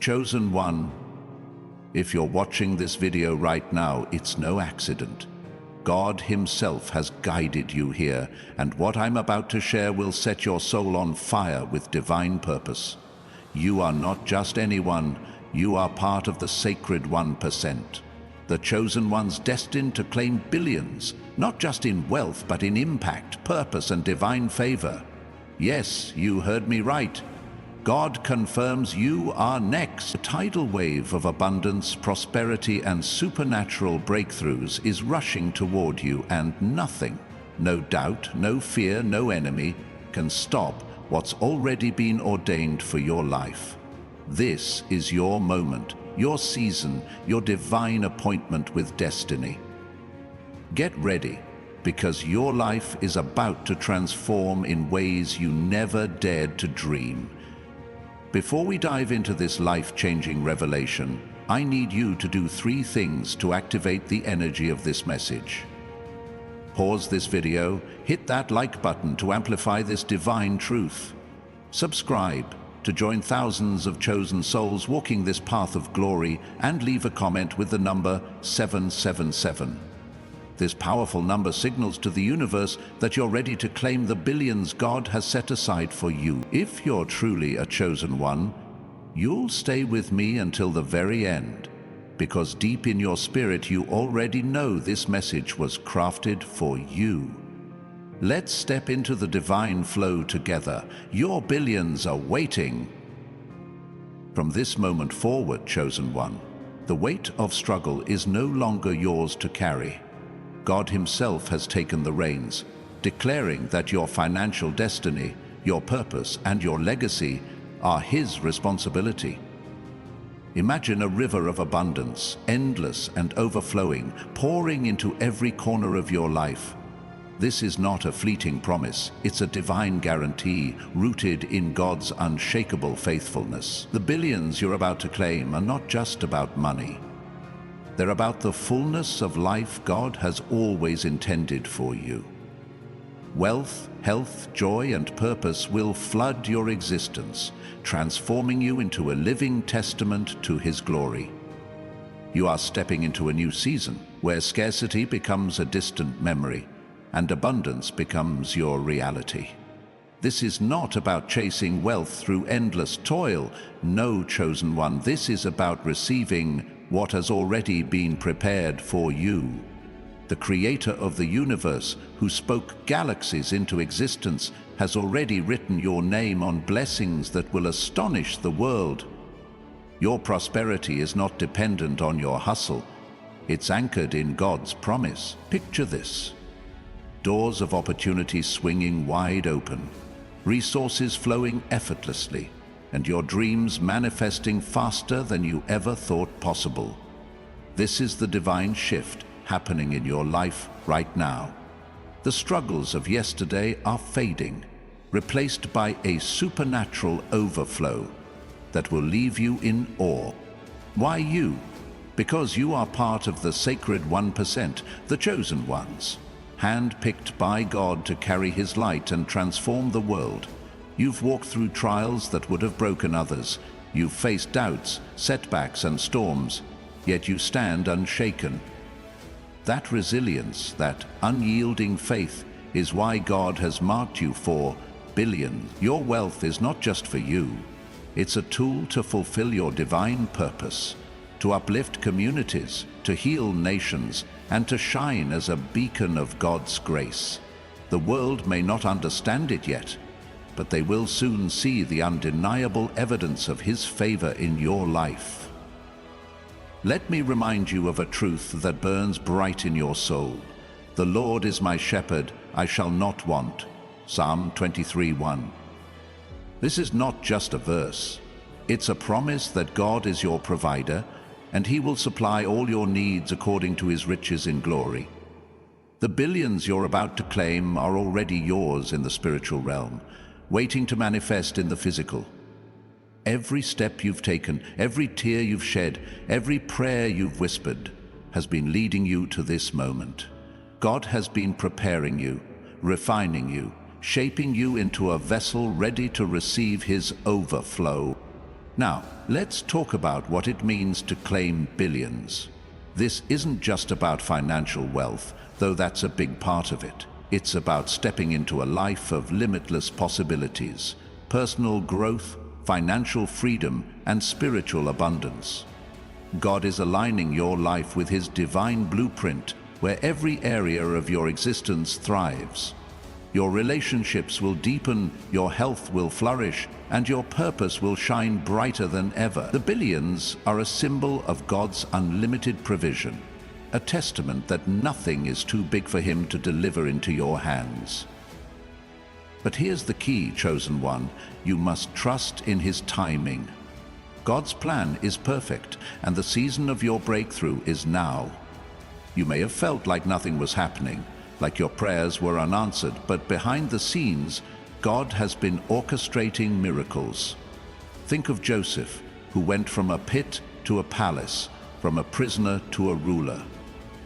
Chosen one, if you're watching this video right now, it's no accident. God Himself has guided you here, and what I'm about to share will set your soul on fire with divine purpose. You are not just anyone, you are part of the sacred 1%. The chosen ones destined to claim billions, not just in wealth, but in impact, purpose, and divine favor. Yes, you heard me right. God confirms you are next. A tidal wave of abundance, prosperity, and supernatural breakthroughs is rushing toward you, and nothing, no doubt, no fear, no enemy, can stop what's already been ordained for your life. This is your moment, your season, your divine appointment with destiny. Get ready, because your life is about to transform in ways you never dared to dream. Before we dive into this life-changing revelation, I need you to do 3 things to activate the energy of this message. Pause this video, hit that like button to amplify this divine truth. Subscribe to join thousands of chosen souls walking this path of glory, and leave a comment with the number 777. This powerful number signals to the universe that you're ready to claim the billions God has set aside for you. If you're truly a chosen one, you'll stay with me until the very end, because deep in your spirit you already know this message was crafted for you. Let's step into the divine flow together. Your billions are waiting. From this moment forward, chosen one, the weight of struggle is no longer yours to carry. God Himself has taken the reins, declaring that your financial destiny, your purpose, and your legacy are His responsibility. Imagine a river of abundance, endless and overflowing, pouring into every corner of your life. This is not a fleeting promise, it's a divine guarantee rooted in God's unshakable faithfulness. The billions you're about to claim are not just about money. They're about the fullness of life God has always intended for you. Wealth, health, joy, and purpose will flood your existence, transforming you into a living testament to His glory. You are stepping into a new season where scarcity becomes a distant memory and abundance becomes your reality. This is not about chasing wealth through endless toil. No, chosen one, this is about receiving what has already been prepared for you. The Creator of the universe, who spoke galaxies into existence, has already written your name on blessings that will astonish the world. Your prosperity is not dependent on your hustle. It's anchored in God's promise. Picture this: doors of opportunity swinging wide open, resources flowing effortlessly, and your dreams manifesting faster than you ever thought possible. This is the divine shift happening in your life right now. The struggles of yesterday are fading, replaced by a supernatural overflow that will leave you in awe. Why you? Because you are part of the sacred 1%, the chosen ones, hand-picked by God to carry His light and transform the world. You've walked through trials that would have broken others. You've faced doubts, setbacks, and storms, yet you stand unshaken. That resilience, that unyielding faith, is why God has marked you for billions. Your wealth is not just for you. It's a tool to fulfill your divine purpose, to uplift communities, to heal nations, and to shine as a beacon of God's grace. The world may not understand it yet, but they will soon see the undeniable evidence of His favor in your life. Let me remind you of a truth that burns bright in your soul. The Lord is my shepherd, I shall not want. Psalm 23:1. This is not just a verse. It's a promise that God is your provider, and He will supply all your needs according to His riches in glory. The billions you're about to claim are already yours in the spiritual realm, waiting to manifest in the physical. Every step you've taken, every tear you've shed, every prayer you've whispered has been leading you to this moment. God has been preparing you, refining you, shaping you into a vessel ready to receive His overflow. Now, let's talk about what it means to claim billions. This isn't just about financial wealth, though that's a big part of it. It's about stepping into a life of limitless possibilities, personal growth, financial freedom, and spiritual abundance. God is aligning your life with His divine blueprint, where every area of your existence thrives. Your relationships will deepen, your health will flourish, and your purpose will shine brighter than ever. The billions are a symbol of God's unlimited provision, a testament that nothing is too big for Him to deliver into your hands. But here's the key, chosen one: you must trust in His timing. God's plan is perfect, and the season of your breakthrough is now. You may have felt like nothing was happening, like your prayers were unanswered, but behind the scenes, God has been orchestrating miracles. Think of Joseph, who went from a pit to a palace, from a prisoner to a ruler.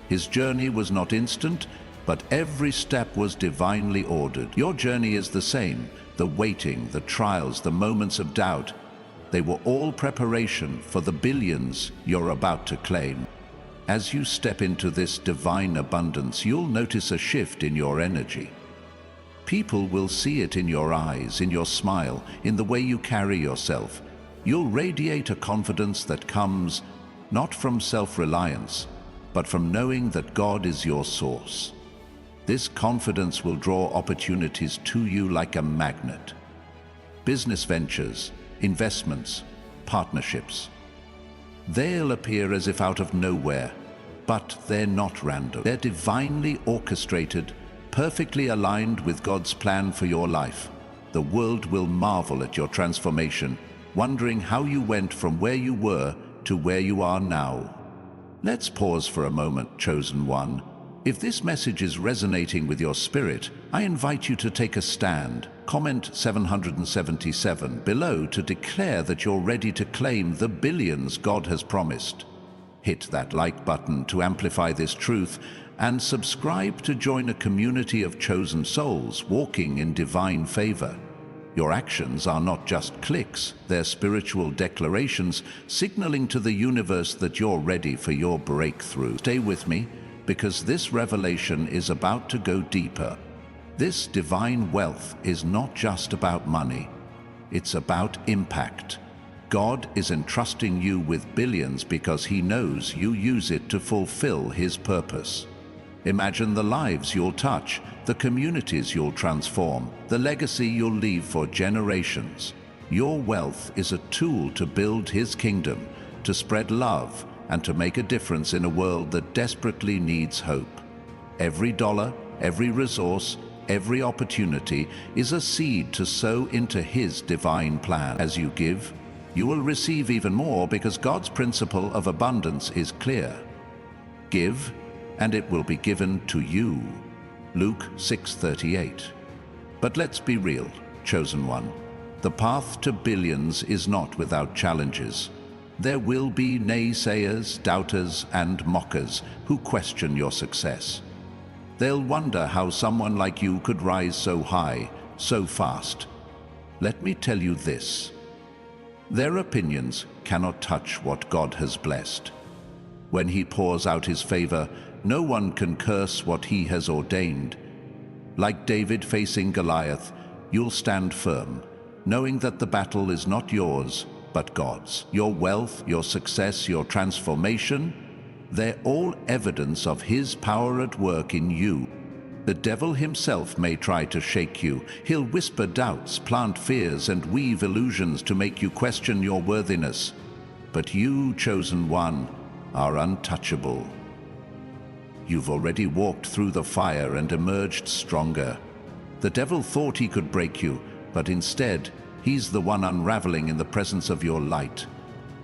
His journey was not instant, but every step was divinely ordered. Your journey is the same. The waiting, the trials, the moments of doubt, they were all preparation for the billions you're about to claim. As you step into this divine abundance, you'll notice a shift in your energy. People will see it in your eyes, in your smile, in the way you carry yourself. You'll radiate a confidence that comes not from self-reliance, but from knowing that God is your source. This confidence will draw opportunities to you like a magnet. Business ventures, investments, partnerships. They'll appear as if out of nowhere, but they're not random. They're divinely orchestrated, perfectly aligned with God's plan for your life. The world will marvel at your transformation, wondering how you went from where you were to where you are now. Let's pause for a moment, chosen one. If this message is resonating with your spirit, I invite you to take a stand. Comment 777 below to declare that you're ready to claim the billions God has promised. Hit that like button to amplify this truth, and subscribe to join a community of chosen souls walking in divine favor. Your actions are not just clicks, they're spiritual declarations signaling to the universe that you're ready for your breakthrough. Stay with me, because this revelation is about to go deeper. This divine wealth is not just about money. It's about impact. God is entrusting you with billions because He knows you use it to fulfill His purpose. Imagine the lives you'll touch, the communities you'll transform, the legacy you'll leave for generations. Your wealth is a tool to build His kingdom, to spread love, and to make a difference in a world that desperately needs hope. Every dollar, every resource, every opportunity is a seed to sow into His divine plan. As you give, you will receive even more, because God's principle of abundance is clear. Give, and it will be given to you. Luke 6:38. But let's be real, chosen one. The path to billions is not without challenges. There will be naysayers, doubters, and mockers who question your success. They'll wonder how someone like you could rise so high, so fast. Let me tell you this: their opinions cannot touch what God has blessed. When He pours out His favor, no one can curse what He has ordained. Like David facing Goliath, you'll stand firm, knowing that the battle is not yours, but God's. Your wealth, your success, your transformation, they're all evidence of His power at work in you. The devil himself may try to shake you. He'll whisper doubts, plant fears, and weave illusions to make you question your worthiness. But you, chosen one, are untouchable. You've already walked through the fire and emerged stronger. The devil thought he could break you, but instead, he's the one unraveling in the presence of your light.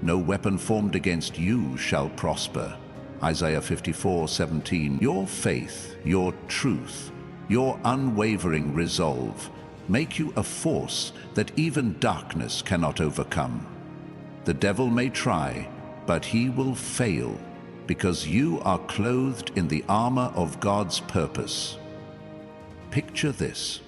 No weapon formed against you shall prosper. Isaiah 54:17. Your faith, your truth, your unwavering resolve make you a force that even darkness cannot overcome. The devil may try, but he will fail, because you are clothed in the armor of God's purpose. Picture this: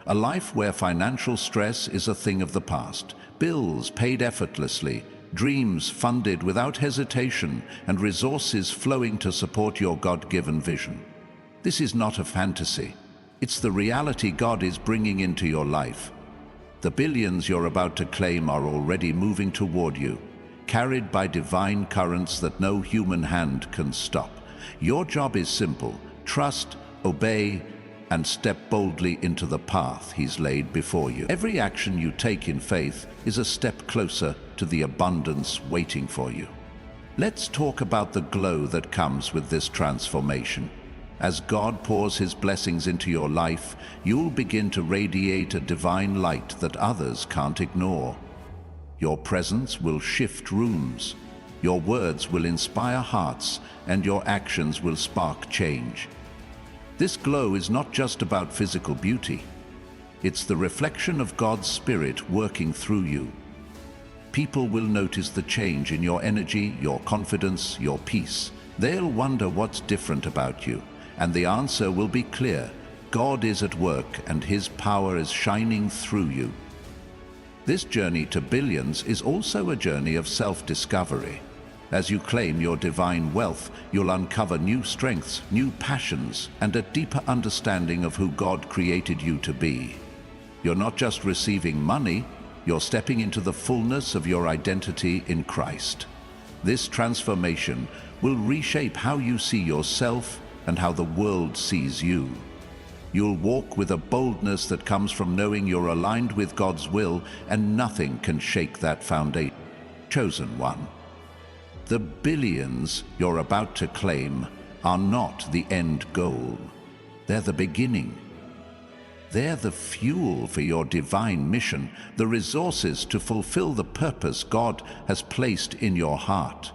a life where financial stress is a thing of the past, bills paid effortlessly, dreams funded without hesitation, and resources flowing to support your God-given vision. This is not a fantasy. It's the reality God is bringing into your life. The billions you're about to claim are already moving toward you, carried by divine currents that no human hand can stop. Your job is simple: trust, obey, and step boldly into the path He's laid before you. Every action you take in faith is a step closer to the abundance waiting for you. Let's talk about the glow that comes with this transformation. As God pours His blessings into your life, you'll begin to radiate a divine light that others can't ignore. Your presence will shift rooms, your words will inspire hearts, and your actions will spark change. This glow is not just about physical beauty. It's the reflection of God's Spirit working through you. People will notice the change in your energy, your confidence, your peace. They'll wonder what's different about you, and the answer will be clear. God is at work, and His power is shining through you. This journey to billions is also a journey of self-discovery. As you claim your divine wealth, you'll uncover new strengths, new passions, and a deeper understanding of who God created you to be. You're not just receiving money, you're stepping into the fullness of your identity in Christ. This transformation will reshape how you see yourself and how the world sees you. You'll walk with a boldness that comes from knowing you're aligned with God's will, and nothing can shake that foundation. Chosen one. The billions you're about to claim are not the end goal. They're the beginning. They're the fuel for your divine mission, the resources to fulfill the purpose God has placed in your heart.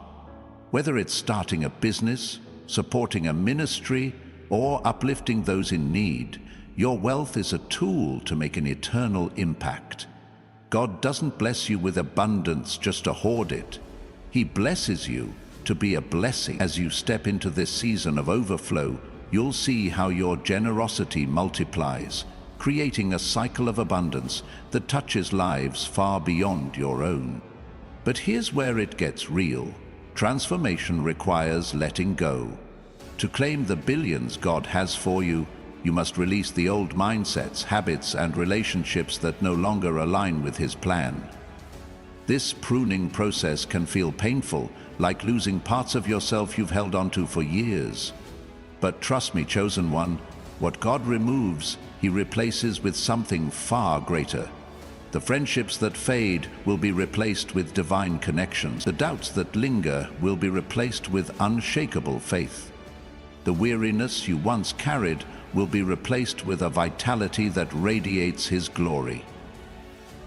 Whether it's starting a business, supporting a ministry, or uplifting those in need, your wealth is a tool to make an eternal impact. God doesn't bless you with abundance just to hoard it. He blesses you to be a blessing. As you step into this season of overflow, you'll see how your generosity multiplies, creating a cycle of abundance that touches lives far beyond your own. But here's where it gets real. Transformation requires letting go. To claim the billions God has for you, you must release the old mindsets, habits, and relationships that no longer align with His plan. This pruning process can feel painful, like losing parts of yourself you've held onto for years. But trust me, chosen one, what God removes, He replaces with something far greater. The friendships that fade will be replaced with divine connections. The doubts that linger will be replaced with unshakable faith. The weariness you once carried will be replaced with a vitality that radiates His glory.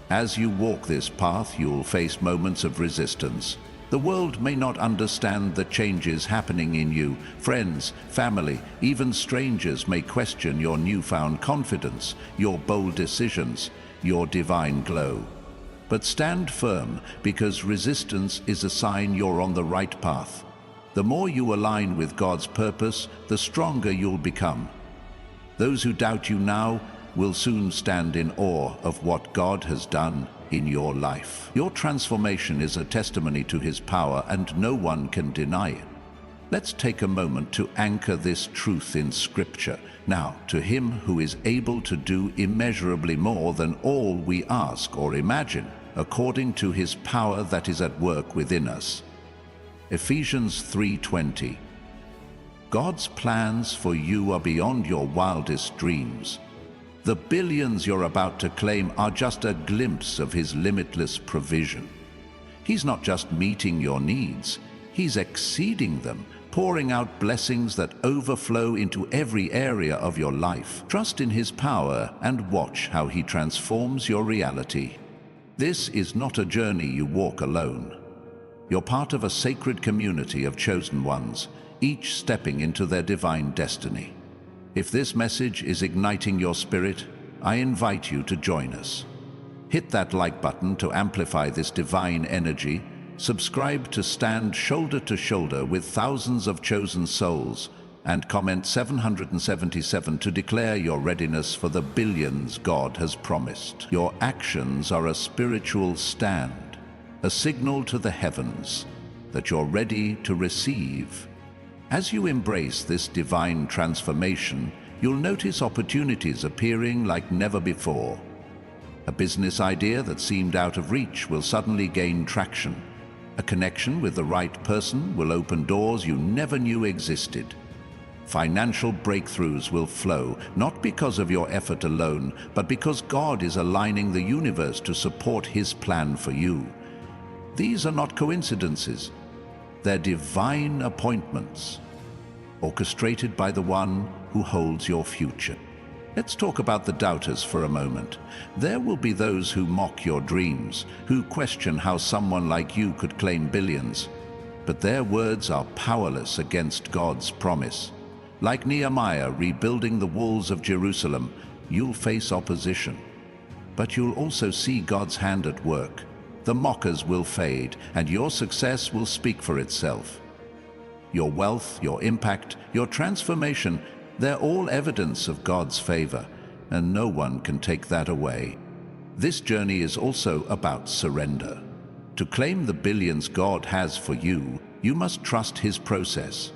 As you walk this path, you'll face moments of resistance. The world may not understand the changes happening in you. Friends, family, even strangers may question your newfound confidence, your bold decisions, your divine glow. But stand firm, because resistance is a sign you're on the right path. The more you align with God's purpose, the stronger you'll become. Those who doubt you now will soon stand in awe of what God has done in your life. Your transformation is a testimony to His power, and no one can deny it. Let's take a moment to anchor this truth in Scripture. Now, to Him who is able to do immeasurably more than all we ask or imagine, according to His power that is at work within us. Ephesians 3:20. God's plans for you are beyond your wildest dreams. The billions you're about to claim are just a glimpse of His limitless provision. He's not just meeting your needs, He's exceeding them, pouring out blessings that overflow into every area of your life. Trust in His power and watch how He transforms your reality. This is not a journey you walk alone. You're part of a sacred community of chosen ones, each stepping into their divine destiny. If this message is igniting your spirit, I invite you to join us. Hit that like button to amplify this divine energy. Subscribe to stand shoulder to shoulder with thousands of chosen souls, and comment 777 to declare your readiness for the billions God has promised. Your actions are a spiritual stand, a signal to the heavens that you're ready to receive. As you embrace this divine transformation, you'll notice opportunities appearing like never before. A business idea that seemed out of reach will suddenly gain traction. A connection with the right person will open doors you never knew existed. Financial breakthroughs will flow, not because of your effort alone, but because God is aligning the universe to support His plan for you. These are not coincidences. They're divine appointments, orchestrated by the one who holds your future. Let's talk about the doubters for a moment. There will be those who mock your dreams, who question how someone like you could claim billions. But their words are powerless against God's promise. Like Nehemiah rebuilding the walls of Jerusalem, you'll face opposition. But you'll also see God's hand at work. The mockers will fade, and your success will speak for itself. Your wealth, your impact, your transformation, they're all evidence of God's favor, and no one can take that away. This journey is also about surrender. To claim the billions God has for you, you must trust His process.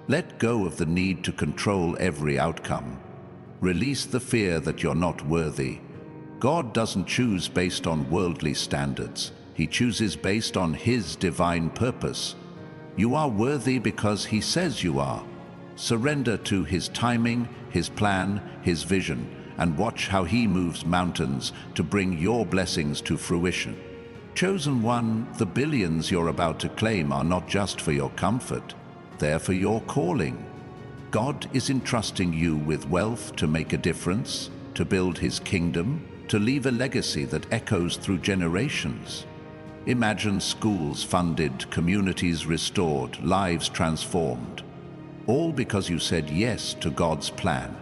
Let go of the need to control every outcome. Release the fear that you're not worthy. God doesn't choose based on worldly standards. He chooses based on His divine purpose. You are worthy because He says you are. Surrender to His timing, His plan, His vision, and watch how He moves mountains to bring your blessings to fruition. Chosen one, the billions you're about to claim are not just for your comfort, they're for your calling. God is entrusting you with wealth to make a difference, to build His kingdom, to leave a legacy that echoes through generations. Imagine schools funded, communities restored, lives transformed. All because you said yes to God's plan.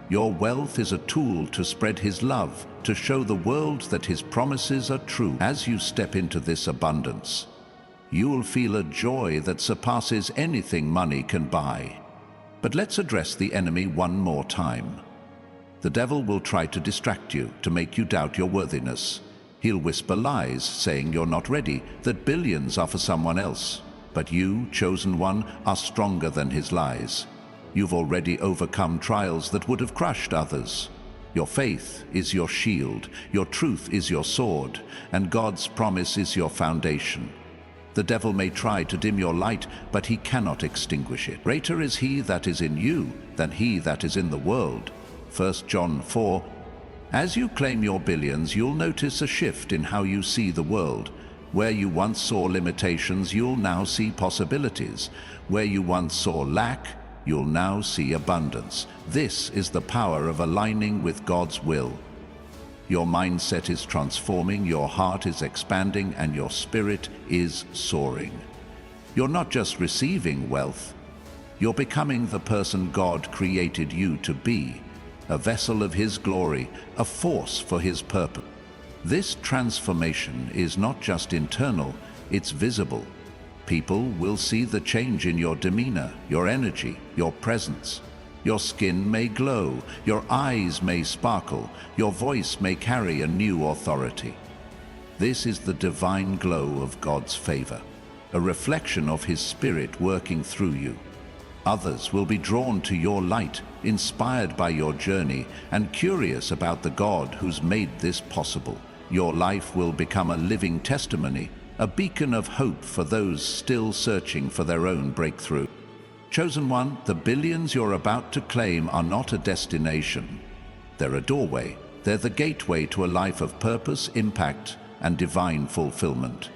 Your wealth is a tool to spread His love, to show the world that His promises are true. As you step into this abundance, you will feel a joy that surpasses anything money can buy. But let's address the enemy one more time. The devil will try to distract you, to make you doubt your worthiness. He'll whisper lies, saying you're not ready, that billions are for someone else. But you, chosen one, are stronger than his lies. You've already overcome trials that would have crushed others. Your faith is your shield, your truth is your sword, and God's promise is your foundation. The devil may try to dim your light, but he cannot extinguish it. Greater is He that is in you than he that is in the world. 1 John 4. As you claim your billions, you'll notice a shift in how you see the world. Where you once saw limitations, you'll now see possibilities. Where you once saw lack, you'll now see abundance. This is the power of aligning with God's will. Your mindset is transforming, your heart is expanding, and your spirit is soaring. You're not just receiving wealth, you're becoming the person God created you to be. A vessel of His glory, a force for His purpose. This transformation is not just internal, it's visible. People will see the change in your demeanor, your energy, your presence. Your skin may glow, your eyes may sparkle, your voice may carry a new authority. This is the divine glow of God's favor, a reflection of His Spirit working through you. Others will be drawn to your light, inspired by your journey, and curious about the God who's made this possible. Your life will become a living testimony, a beacon of hope for those still searching for their own breakthrough. Chosen one, the billions you're about to claim are not a destination. They're a doorway. They're the gateway to a life of purpose, impact, and divine fulfillment.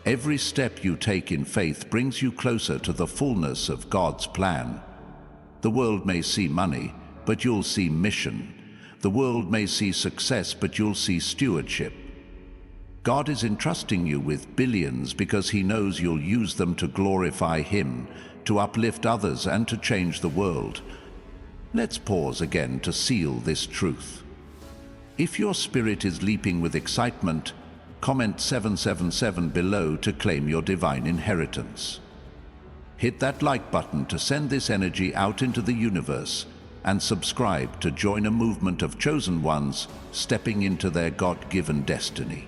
Every step you take in faith brings you closer to the fullness of God's plan. The world may see money, but you'll see mission. The world may see success, but you'll see stewardship. God is entrusting you with billions because He knows you'll use them to glorify Him, to uplift others, and to change the world. Let's pause again to seal this truth. If your spirit is leaping with excitement, comment 777 below to claim your divine inheritance. Hit that like button to send this energy out into the universe, and subscribe to join a movement of chosen ones stepping into their God-given destiny.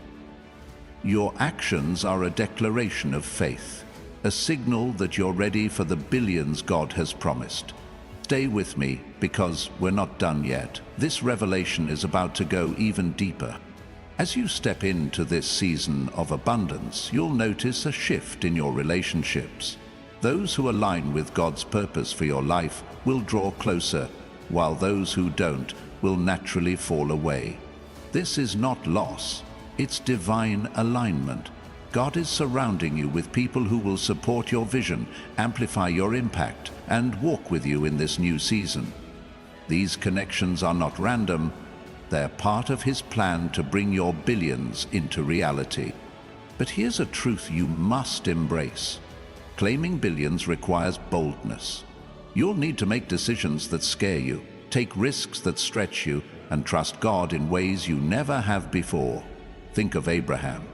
Your actions are a declaration of faith, a signal that you're ready for the billions God has promised. Stay with me, because we're not done yet. This revelation is about to go even deeper. As you step into this season of abundance, you'll notice a shift in your relationships. Those who align with God's purpose for your life will draw closer, while those who don't will naturally fall away. This is not loss, it's divine alignment. God is surrounding you with people who will support your vision, amplify your impact, and walk with you in this new season. These connections are not random, they're part of His plan to bring your billions into reality. But here's a truth you must embrace. Claiming billions requires boldness. You'll need to make decisions that scare you, take risks that stretch you, and trust God in ways you never have before. Think of Abraham,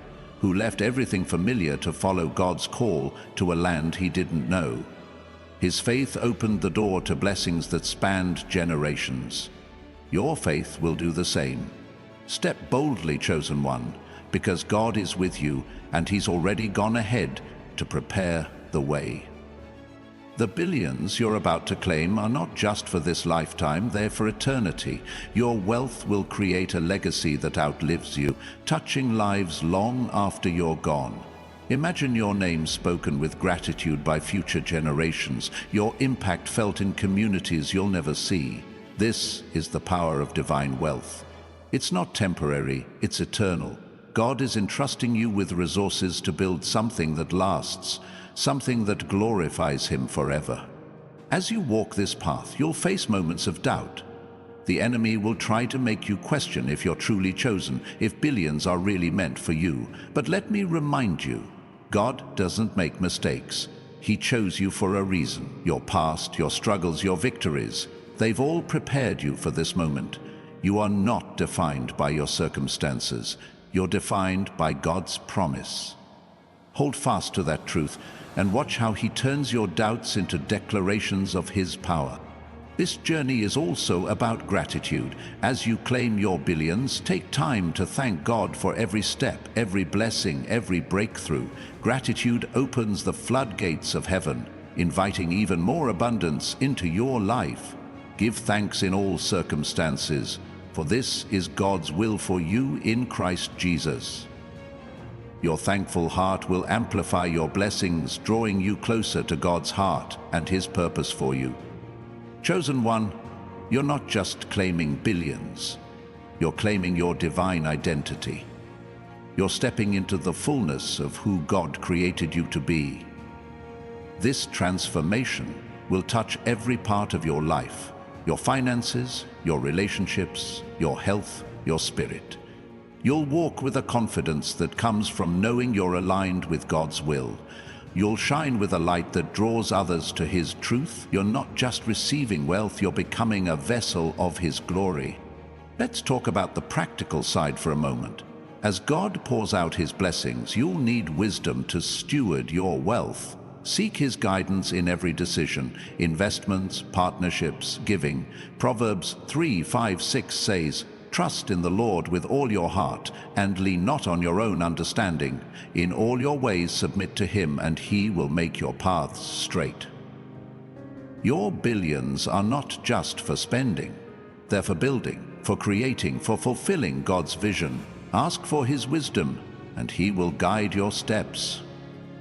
who left everything familiar to follow God's call to a land he didn't know. His faith opened the door to blessings that spanned generations. Your faith will do the same. Step boldly, chosen one, because God is with you and He's already gone ahead to prepare the way. The billions you're about to claim are not just for this lifetime, they're for eternity. Your wealth will create a legacy that outlives you, touching lives long after you're gone. Imagine your name spoken with gratitude by future generations, your impact felt in communities you'll never see. This is the power of divine wealth. It's not temporary, it's eternal. God is entrusting you with resources to build something that lasts, something that glorifies Him forever. As you walk this path, you'll face moments of doubt. The enemy will try to make you question if you're truly chosen, if billions are really meant for you. But let me remind you, God doesn't make mistakes. He chose you for a reason. Your past, your struggles, your victories, they've all prepared you for this moment. You are not defined by your circumstances. You're defined by God's promise. Hold fast to that truth and watch how He turns your doubts into declarations of His power. This journey is also about gratitude. As you claim your billions, take time to thank God for every step, every blessing, every breakthrough. Gratitude opens the floodgates of heaven, inviting even more abundance into your life. Give thanks in all circumstances, for this is God's will for you in Christ Jesus. Your thankful heart will amplify your blessings, drawing you closer to God's heart and His purpose for you. Chosen one, you're not just claiming billions. You're claiming your divine identity. You're stepping into the fullness of who God created you to be. This transformation will touch every part of your life, your finances, your relationships, your health, your spirit. You'll walk with a confidence that comes from knowing you're aligned with God's will. You'll shine with a light that draws others to His truth. You're not just receiving wealth, you're becoming a vessel of His glory. Let's talk about the practical side for a moment. As God pours out His blessings, you'll need wisdom to steward your wealth. Seek His guidance in every decision, investments, partnerships, giving. Proverbs 3:5-6 says, "Trust in the Lord with all your heart, and lean not on your own understanding. In all your ways submit to Him, and He will make your paths straight." Your billions are not just for spending. They're for building, for creating, for fulfilling God's vision. Ask for His wisdom, and He will guide your steps.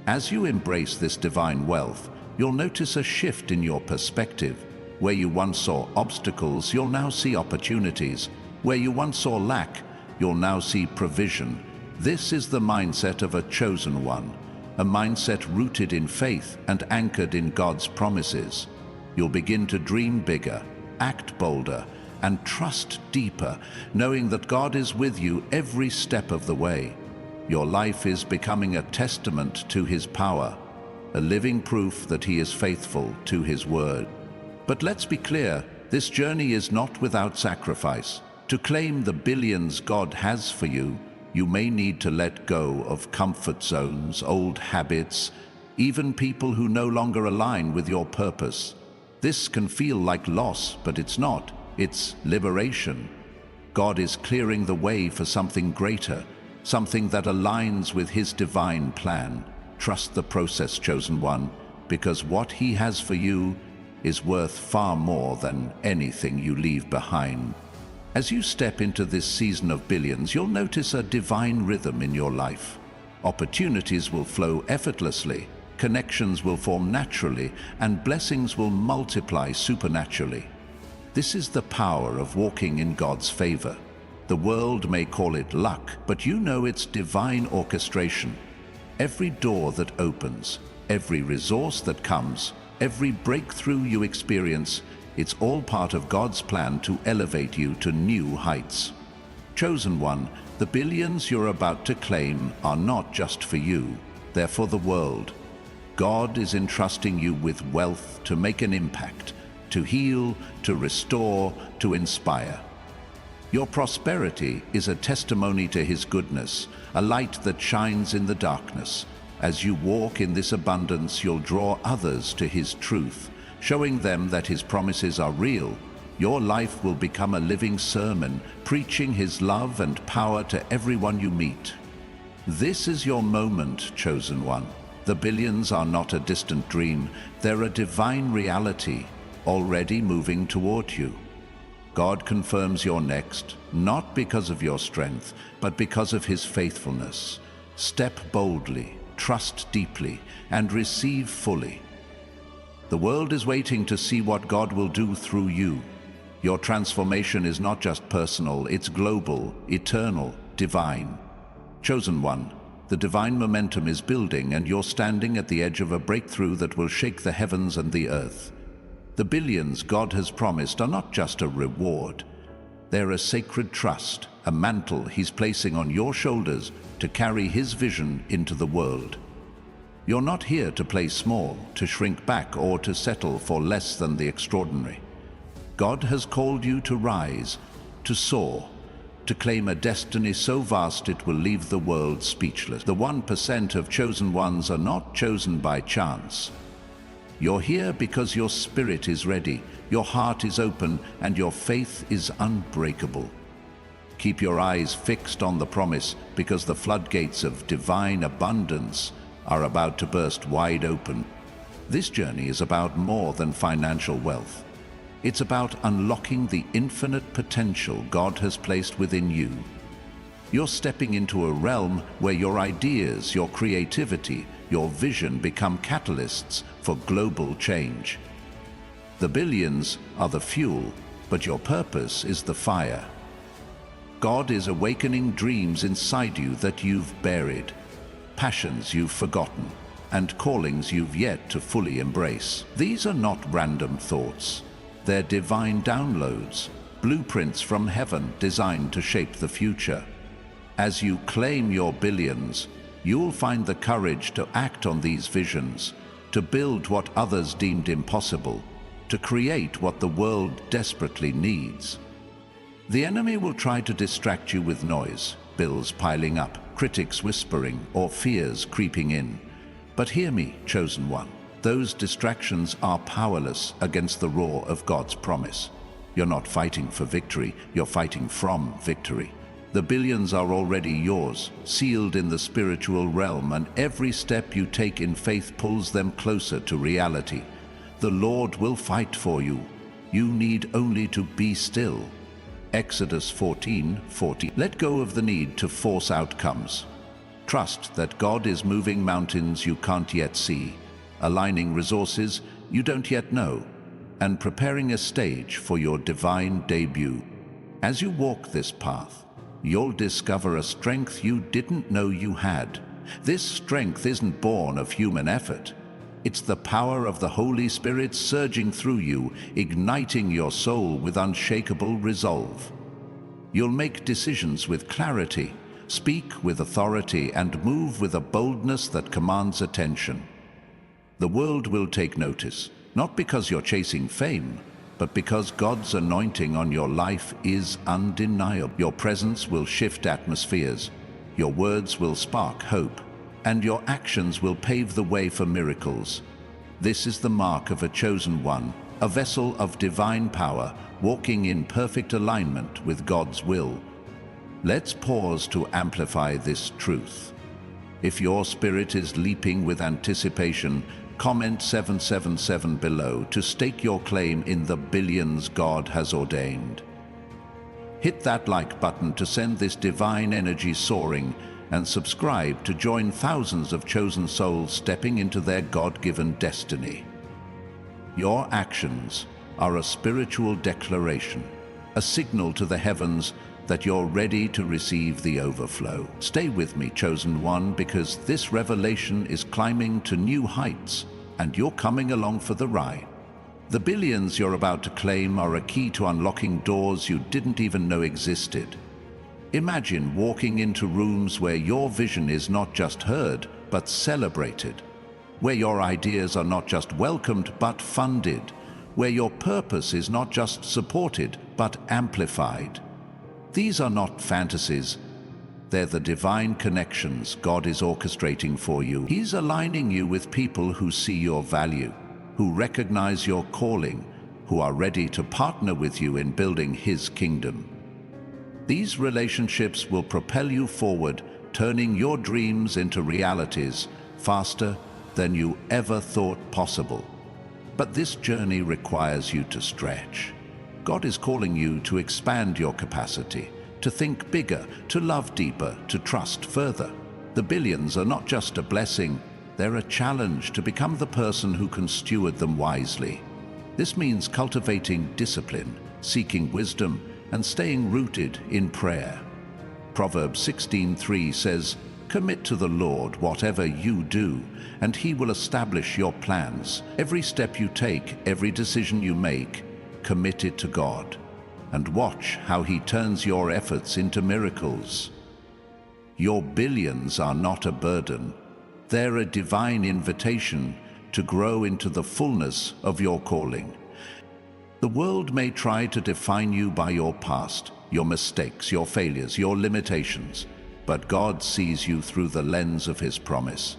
As you embrace this divine wealth, you'll notice a shift in your perspective. Where you once saw obstacles, you'll now see opportunities. Where you once saw lack, you'll now see provision. This is the mindset of a chosen one, a mindset rooted in faith and anchored in God's promises. You'll begin to dream bigger, act bolder, and trust deeper, knowing that God is with you every step of the way. Your life is becoming a testament to His power, a living proof that He is faithful to His word. But let's be clear, this journey is not without sacrifice. To claim the billions God has for you, you may need to let go of comfort zones, old habits, even people who no longer align with your purpose. This can feel like loss, but it's not. It's liberation. God is clearing the way for something greater, something that aligns with His divine plan. Trust the process, chosen one, because what He has for you is worth far more than anything you leave behind. As you step into this season of billions, you'll notice a divine rhythm in your life. Opportunities will flow effortlessly, connections will form naturally, and blessings will multiply supernaturally. This is the power of walking in God's favor. The world may call it luck, but you know it's divine orchestration. Every door that opens, every resource that comes, every breakthrough you experience, it's all part of God's plan to elevate you to new heights. Chosen one, the billions you're about to claim are not just for you, they're for the world. God is entrusting you with wealth to make an impact, to heal, to restore, to inspire. Your prosperity is a testimony to His goodness, a light that shines in the darkness. As you walk in this abundance, you'll draw others to His truth, showing them that His promises are real. Your life will become a living sermon, preaching His love and power to everyone you meet. This is your moment, chosen one. The billions are not a distant dream, they're a divine reality, already moving toward you. God confirms you're next, not because of your strength, but because of His faithfulness. Step boldly, trust deeply, and receive fully. The world is waiting to see what God will do through you. Your transformation is not just personal, it's global, eternal, divine. Chosen one, the divine momentum is building, and you're standing at the edge of a breakthrough that will shake the heavens and the earth. The billions God has promised are not just a reward. They're a sacred trust, a mantle He's placing on your shoulders to carry His vision into the world. You're not here to play small, to shrink back, or to settle for less than the extraordinary. God has called you to rise, to soar, to claim a destiny so vast it will leave the world speechless. The 1% of chosen ones are not chosen by chance. You're here because your spirit is ready, your heart is open, and your faith is unbreakable. Keep your eyes fixed on the promise, because the floodgates of divine abundance are about to burst wide open. This journey is about more than financial wealth. It's about unlocking the infinite potential God has placed within you. You're stepping into a realm where your ideas, your creativity, your vision become catalysts for global change. The billions are the fuel, but your purpose is the fire. God is awakening dreams inside you that you've buried, passions you've forgotten, and callings you've yet to fully embrace. These are not random thoughts. They're divine downloads, blueprints from heaven designed to shape the future. As you claim your billions, you'll find the courage to act on these visions, to build what others deemed impossible, to create what the world desperately needs. The enemy will try to distract you with noise, bills piling up, critics whispering, or fears creeping in. But hear me, chosen one. Those distractions are powerless against the roar of God's promise. You're not fighting for victory, you're fighting from victory. The billions are already yours, sealed in the spiritual realm, and every step you take in faith pulls them closer to reality. The Lord will fight for you. You need only to be still. Exodus 14:40. Let go of the need to force outcomes. Trust that God is moving mountains you can't yet see, aligning resources you don't yet know, and preparing a stage for your divine debut. As you walk this path, you'll discover a strength you didn't know you had. This strength isn't born of human effort. It's the power of the Holy Spirit surging through you, igniting your soul with unshakable resolve. You'll make decisions with clarity, speak with authority, and move with a boldness that commands attention. The world will take notice, not because you're chasing fame, but because God's anointing on your life is undeniable. Your presence will shift atmospheres. Your words will spark hope. and your actions will pave the way for miracles. This is the mark of a chosen one, a vessel of divine power, walking in perfect alignment with God's will. Let's pause to amplify this truth. If your spirit is leaping with anticipation, comment 777 below to stake your claim in the billions God has ordained. Hit that like button to send this divine energy soaring, and subscribe to join thousands of chosen souls stepping into their God-given destiny. Your actions are a spiritual declaration, a signal to the heavens that you're ready to receive the overflow. Stay with me, chosen one, because this revelation is climbing to new heights, and you're coming along for the ride. The billions you're about to claim are a key to unlocking doors you didn't even know existed. Imagine walking into rooms where your vision is not just heard, but celebrated, where your ideas are not just welcomed, but funded, where your purpose is not just supported, but amplified. These are not fantasies. They're the divine connections God is orchestrating for you. He's aligning you with people who see your value, who recognize your calling, who are ready to partner with you in building His kingdom. These relationships will propel you forward, turning your dreams into realities faster than you ever thought possible. But this journey requires you to stretch. God is calling you to expand your capacity, to think bigger, to love deeper, to trust further. The billions are not just a blessing, they're a challenge to become the person who can steward them wisely. This means cultivating discipline, seeking wisdom, and staying rooted in prayer. Proverbs 16:3 says, "Commit to the Lord whatever you do, and He will establish your plans. Every step you take, every decision you make, commit it to God, and watch how He turns your efforts into miracles." Your billions are not a burden. They're a divine invitation to grow into the fullness of your calling. The world may try to define you by your past, your mistakes, your failures, your limitations, but God sees you through the lens of His promise.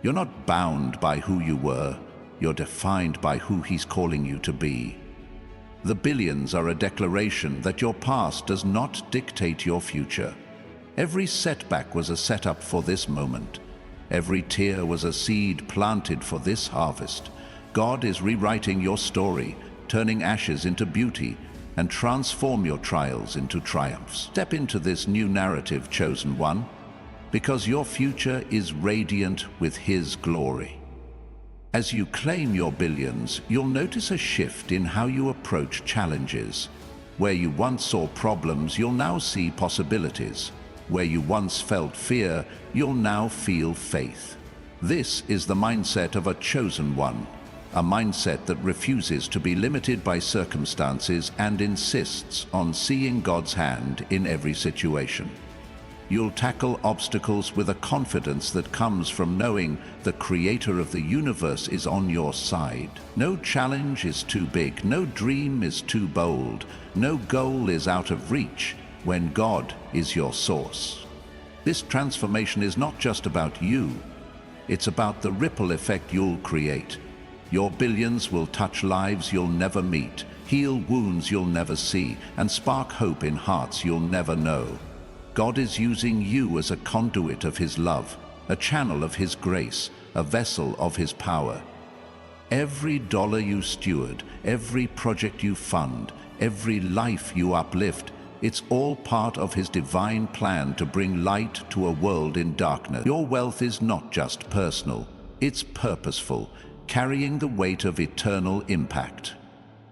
You're not bound by who you were, you're defined by who He's calling you to be. The billions are a declaration that your past does not dictate your future. Every setback was a setup for this moment. Every tear was a seed planted for this harvest. God is rewriting your story, turning ashes into beauty, and transform your trials into triumphs. Step into this new narrative, chosen one, because your future is radiant with His glory. As you claim your billions, you'll notice a shift in how you approach challenges. Where you once saw problems, you'll now see possibilities. Where you once felt fear, you'll now feel faith. This is the mindset of a chosen one. A mindset that refuses to be limited by circumstances and insists on seeing God's hand in every situation. You'll tackle obstacles with a confidence that comes from knowing the Creator of the universe is on your side. No challenge is too big, no dream is too bold, no goal is out of reach when God is your source. This transformation is not just about you, it's about the ripple effect you'll create. Your billions will touch lives you'll never meet, heal wounds you'll never see, and spark hope in hearts you'll never know. God is using you as a conduit of His love, a channel of His grace, a vessel of His power. Every dollar you steward, every project you fund, every life you uplift, it's all part of His divine plan to bring light to a world in darkness. Your wealth is not just personal, it's purposeful, carrying the weight of eternal impact.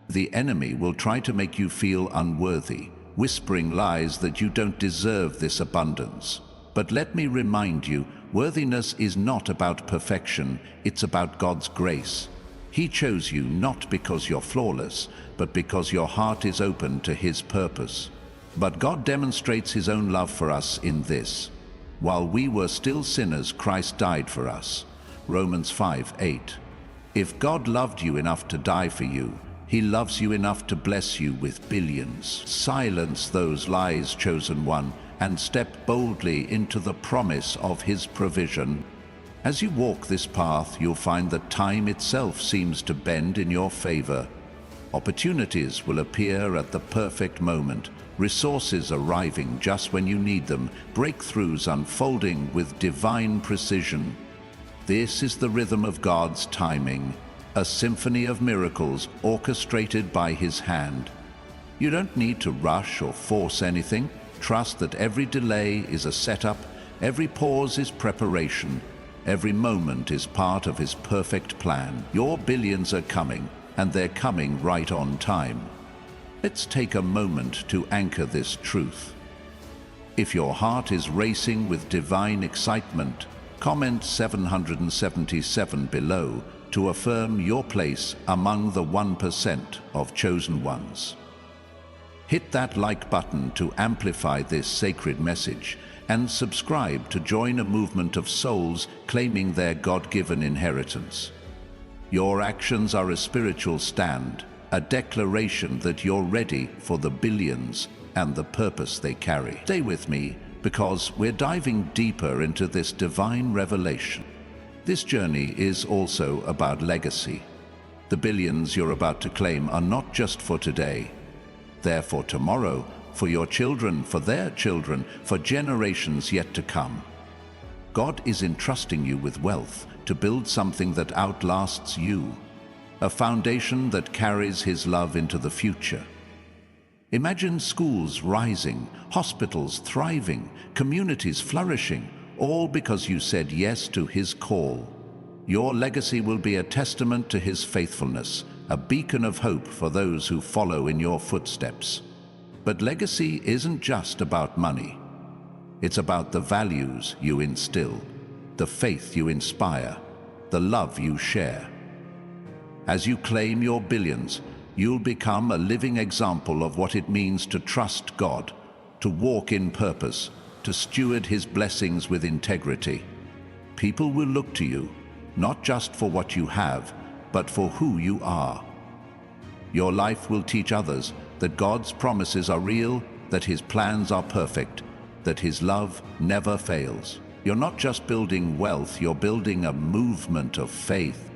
The enemy will try to make you feel unworthy, whispering lies that you don't deserve this abundance. But let me remind you, worthiness is not about perfection, it's about God's grace. He chose you not because you're flawless, but because your heart is open to His purpose. But God demonstrates His own love for us in this: while we were still sinners, Christ died for us. Romans 5:8. If God loved you enough to die for you, He loves you enough to bless you with billions. Silence those lies, chosen one, and step boldly into the promise of His provision. As you walk this path, you'll find that time itself seems to bend in your favor. Opportunities will appear at the perfect moment, resources arriving just when you need them, breakthroughs unfolding with divine precision. This is the rhythm of God's timing, a symphony of miracles orchestrated by His hand. You don't need to rush or force anything. Trust that every delay is a setup, every pause is preparation, every moment is part of His perfect plan. Your billions are coming, and they're coming right on time. Let's take a moment to anchor this truth. If your heart is racing with divine excitement, comment 777 below to affirm your place among the 1% of chosen ones. Hit that like button to amplify this sacred message, and subscribe to join a movement of souls claiming their God-given inheritance. Your actions are a spiritual stand, a declaration that you're ready for the billions and the purpose they carry. Stay with me, because we're diving deeper into this divine revelation. This journey is also about legacy. The billions you're about to claim are not just for today. They're for tomorrow, for your children, for their children, for generations yet to come. God is entrusting you with wealth to build something that outlasts you, a foundation that carries His love into the future. Imagine schools rising, hospitals thriving, communities flourishing, all because you said yes to His call. Your legacy will be a testament to His faithfulness, a beacon of hope for those who follow in your footsteps. But legacy isn't just about money. It's about the values you instill, the faith you inspire, the love you share. As you claim your billions, you'll become a living example of what it means to trust God, to walk in purpose, to steward His blessings with integrity. People will look to you, not just for what you have, but for who you are. Your life will teach others that God's promises are real, that His plans are perfect, that His love never fails. You're not just building wealth, you're building a movement of faith.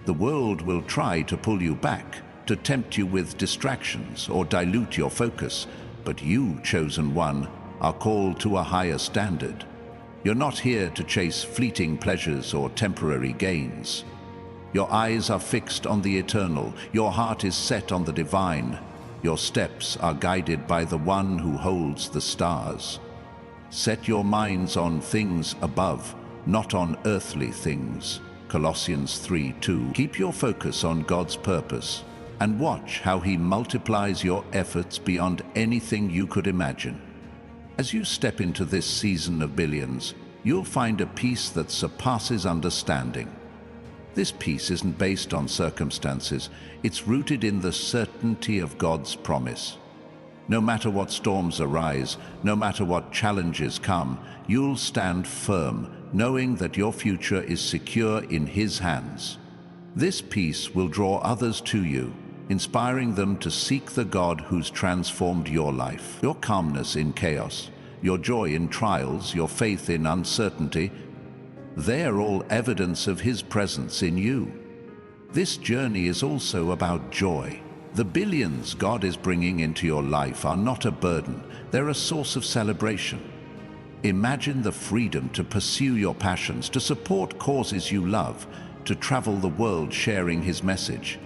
The world will try to pull you back, to tempt you with distractions or dilute your focus, but you, chosen one, are called to a higher standard. You're not here to chase fleeting pleasures or temporary gains. Your eyes are fixed on the eternal, your heart is set on the divine, your steps are guided by the one who holds the stars. Set your minds on things above, not on earthly things. Colossians 3:2. Keep your focus on God's purpose, and watch how He multiplies your efforts beyond anything you could imagine. As you step into this season of billions, you'll find a peace that surpasses understanding. This peace isn't based on circumstances, it's rooted in the certainty of God's promise. No matter what storms arise, no matter what challenges come, you'll stand firm, knowing that your future is secure in His hands. This peace will draw others to you, inspiring them to seek the God who's transformed your life. Your calmness in chaos, your joy in trials, your faith in uncertainty, they're all evidence of His presence in you. This journey is also about joy. The billions God is bringing into your life are not a burden, they're a source of celebration. Imagine the freedom to pursue your passions, to support causes you love, to travel the world sharing His message.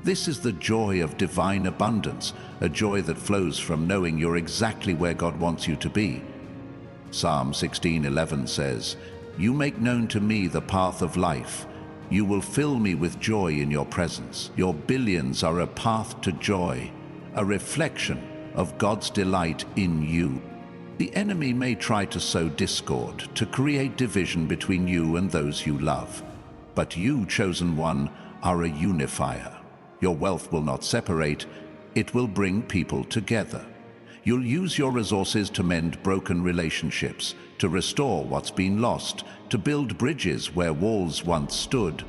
This is the joy of divine abundance, a joy that flows from knowing you're exactly where God wants you to be. Psalm 16:11 says, "You make known to me the path of life. You will fill me with joy in your presence." Your billions are a path to joy, a reflection of God's delight in you. The enemy may try to sow discord, to create division between you and those you love. But you, chosen one, are a unifier. Your wealth will not separate, it will bring people together. You'll use your resources to mend broken relationships, to restore what's been lost, to build bridges where walls once stood.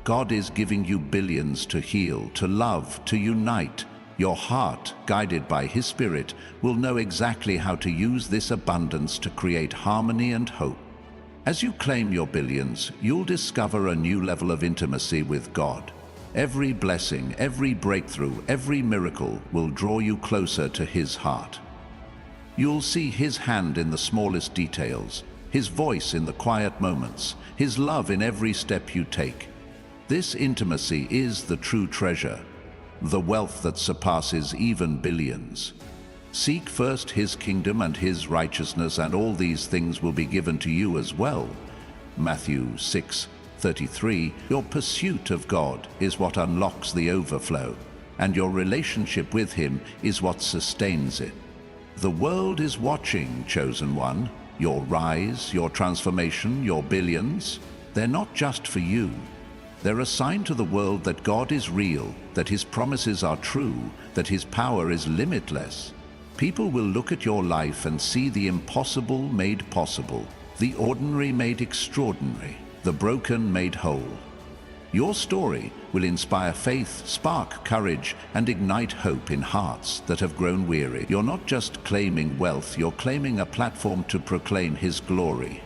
God is giving you billions to heal, to love, to unite. Your heart, guided by His Spirit, will know exactly how to use this abundance to create harmony and hope. As you claim your billions, you'll discover a new level of intimacy with God. Every blessing, every breakthrough, every miracle will draw you closer to His heart. You'll see His hand in the smallest details, His voice in the quiet moments, His love in every step you take. This intimacy is the true treasure, the wealth that surpasses even billions. Seek first His kingdom and His righteousness, and all these things will be given to you as well. Matthew 6:33. Your pursuit of God is what unlocks the overflow, and your relationship with Him is what sustains it. The world is watching, chosen one. Your rise, your transformation, your billions, they're not just for you. They're a sign to the world that God is real, that His promises are true, that His power is limitless. People will look at your life and see the impossible made possible, the ordinary made extraordinary, the broken made whole. Your story will inspire faith, spark courage, and ignite hope in hearts that have grown weary. You're not just claiming wealth, you're claiming a platform to proclaim His glory.